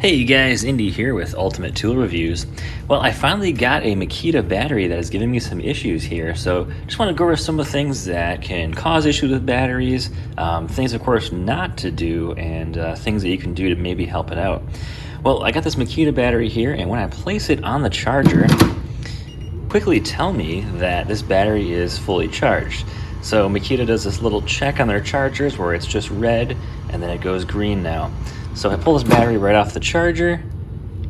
Hey you guys, Indy here with Ultimate Tool Reviews. Well, I finally got a Makita battery that is giving me some issues here, so just want to go over some of the things that can cause issues with batteries, things of course not to do, and things that you can do to maybe help it out. Well, I got this Makita battery here, and when I place it on the charger, quickly tell me that this battery is fully charged. So Makita does this little check on their chargers where it's just red and then it goes green now. So if I pull this battery right off the charger,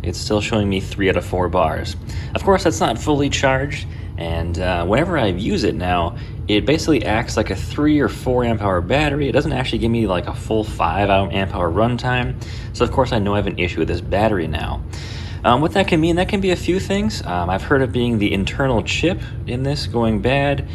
it's still showing me 3 out of 4 bars. Of course, that's not fully charged, and whenever I use it now, it basically acts like a 3 or 4 amp hour battery. It doesn't actually give me like a full 5 amp hour runtime. So of course I know I have an issue with this battery now. What that can mean, that can be a few things. I've heard of being the internal chip in this going bad,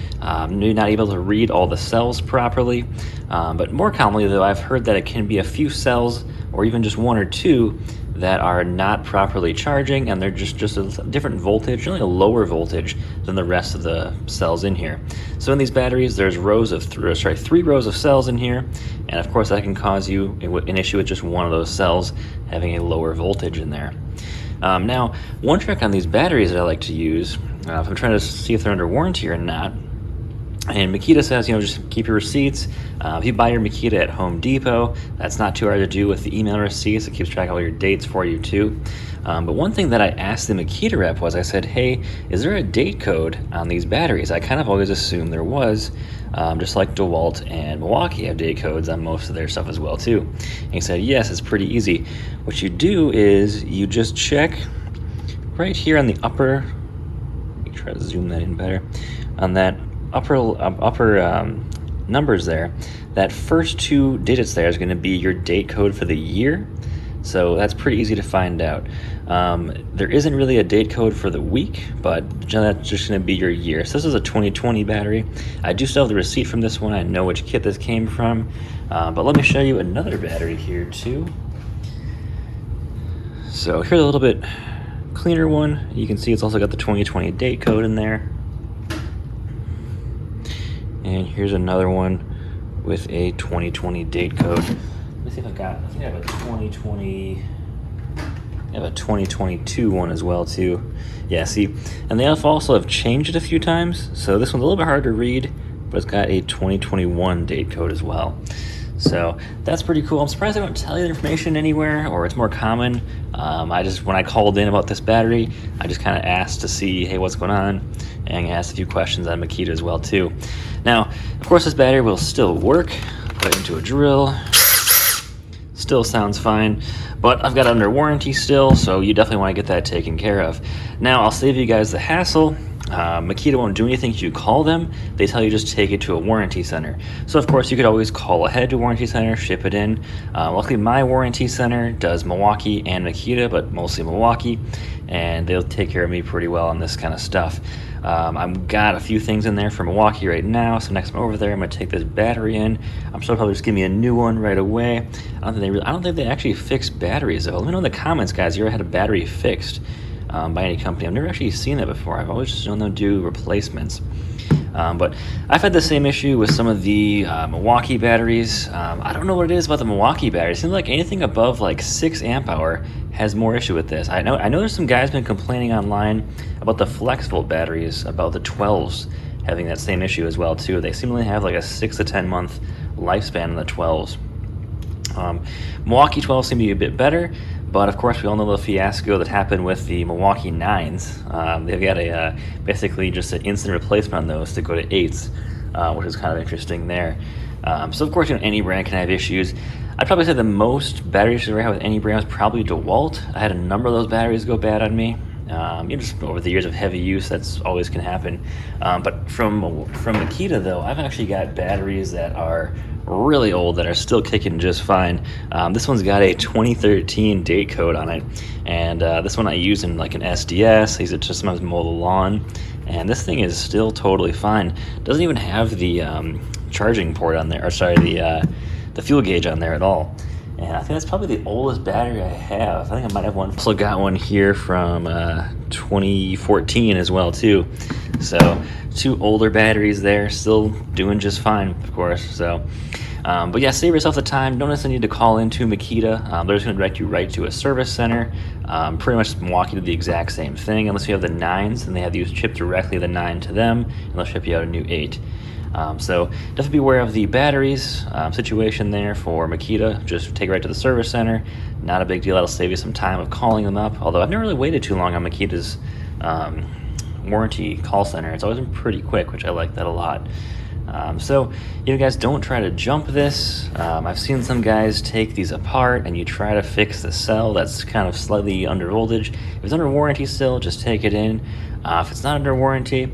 maybe not able to read all the cells properly. But more commonly though, I've heard that it can be a few cells or even just 1 or 2 that are not properly charging, and they're just a different voltage, really a lower voltage than the rest of the cells in here. So in these batteries, there's 3 rows of cells in here, and of course that can cause you an issue with just one of those cells having a lower voltage in there. Now, one trick on these batteries that I like to use, if I'm trying to see if they're under warranty or not, and Makita says, just keep your receipts. If you buy your Makita at Home Depot, that's not too hard to do with the email receipts. It keeps track of all your dates for you too. But one thing that I asked the Makita rep was, I said, hey, is there a date code on these batteries? I kind of always assumed there was, just like DeWalt and Milwaukee have date codes on most of their stuff as well too. And he said, yes, it's pretty easy. What you do is you just check right here on the upper, let me try to zoom that in better, on that upper numbers there, that first 2 digits there is going to be your date code for the year. So that's pretty easy to find out. There isn't really a date code for the week, but that's just going to be your year. So this is a 2020 battery. I do still have the receipt from this one. I know which kit this came from, but let me show you another battery here too. So here's a little bit cleaner one. You can see it's also got the 2020 date code in there. And here's another one with a 2020 date code. Let me see if I think I have a 2020, I have a 2022 one as well too. Yeah, see, and they also have changed it a few times. So this one's a little bit hard to read, but it's got a 2021 date code as well. So that's pretty cool. I'm surprised they don't tell you the information anywhere, or it's more common. When I called in about this battery, I just kind of asked to see, hey, what's going on? And I asked a few questions on Makita as well too. Now, of course, this battery will still work. Put it into a drill. Still sounds fine, but I've got it under warranty still, so you definitely want to get that taken care of. Now, I'll save you guys the hassle. Makita won't do anything if you call them. They tell you just take it to a warranty center. So of course you could always call ahead to a warranty center, ship it in. Luckily my warranty center does Milwaukee and Makita, but mostly Milwaukee, and they'll take care of me pretty well on this kind of stuff. I've got a few things in there for Milwaukee right now, so next time over there I'm going to take this battery in. I'm sure they'll probably just give me a new one right away. I don't think they actually fix batteries though. Let me know in the comments, guys, you ever had a battery fixed by any company? I've never actually seen that before. I've always just known them do replacements. But I've had the same issue with some of the Milwaukee batteries. I don't know what it is about the Milwaukee batteries. It seems like anything above like 6 amp hour has more issue with this. I know there's some guys been complaining online about the flex volt batteries, about the 12s having that same issue as well too. They seemingly have like a 6 to 10 month lifespan in the 12s. Milwaukee 12s seem to be a bit better, but of course we all know the fiasco that happened with the Milwaukee 9s. They've got basically just an instant replacement on those to go to 8s, which is kind of interesting there. So of course, any brand can have issues. I'd probably say the most battery issues I have with any brand was probably DeWalt. I had a number of those batteries go bad on me. Just over the years of heavy use, that's always can happen. But from Makita though, I've actually got batteries that are really old that are still kicking just fine. This one's got a 2013 date code on it, and this one I use in like an SDS. I use it to sometimes mow the lawn, and this thing is still totally fine. Doesn't even have the charging port on there, or sorry, the fuel gauge on there at all. And I think that's probably the oldest battery I have. I think I might have one. Also got one here from 2014 as well too. So 2 older batteries there, still doing just fine, of course. So But yeah, save yourself the time. Don't necessarily need to call into Makita. They're just going to direct you right to a service center. Pretty much walk you to the exact same thing, unless you have the 9s, and they have you ship directly the 9 to them, and they'll ship you out a new 8. So definitely be aware of the batteries situation there for Makita. Just take it right to the service center. Not a big deal. That'll save you some time of calling them up. Although I've never really waited too long on Makita's warranty call center. It's always been pretty quick, which I like that a lot. So, guys, don't try to jump this. I've seen some guys take these apart and you try to fix the cell that's kind of slightly under voltage. If it's under warranty still, just take it in. If it's not under warranty,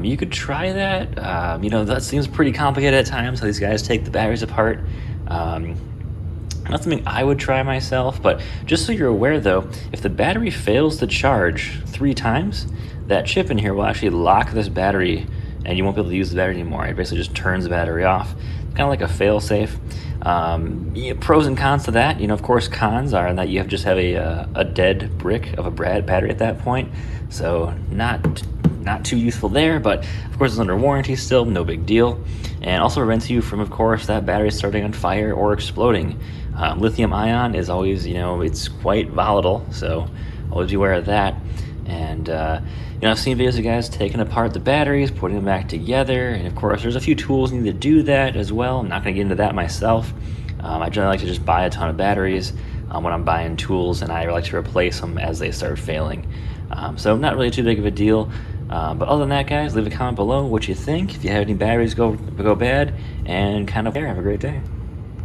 you could try that. That seems pretty complicated at times, how these guys take the batteries apart. Not something I would try myself, but just so you're aware though, if the battery fails to charge 3 times, that chip in here will actually lock this battery and you won't be able to use the battery anymore. It basically just turns the battery off. It's kind of like a fail-safe. Pros and cons to that. Of course, cons are that you just have a dead brick of a battery at that point. So not too useful there, but of course it's under warranty still, no big deal. And also prevents you from, of course, that battery starting on fire or exploding. Lithium ion is always, it's quite volatile, so always be aware of that. And I've seen videos of guys taking apart the batteries, putting them back together, and of course there's a few tools needed to do that as well. I'm not going to get into that myself. I generally like to just buy a ton of batteries when I'm buying tools, and I like to replace them as they start failing. So not really too big of a deal. But other than that, guys, leave a comment below what you think. If you have any batteries go bad, and kind of there. Have a great day.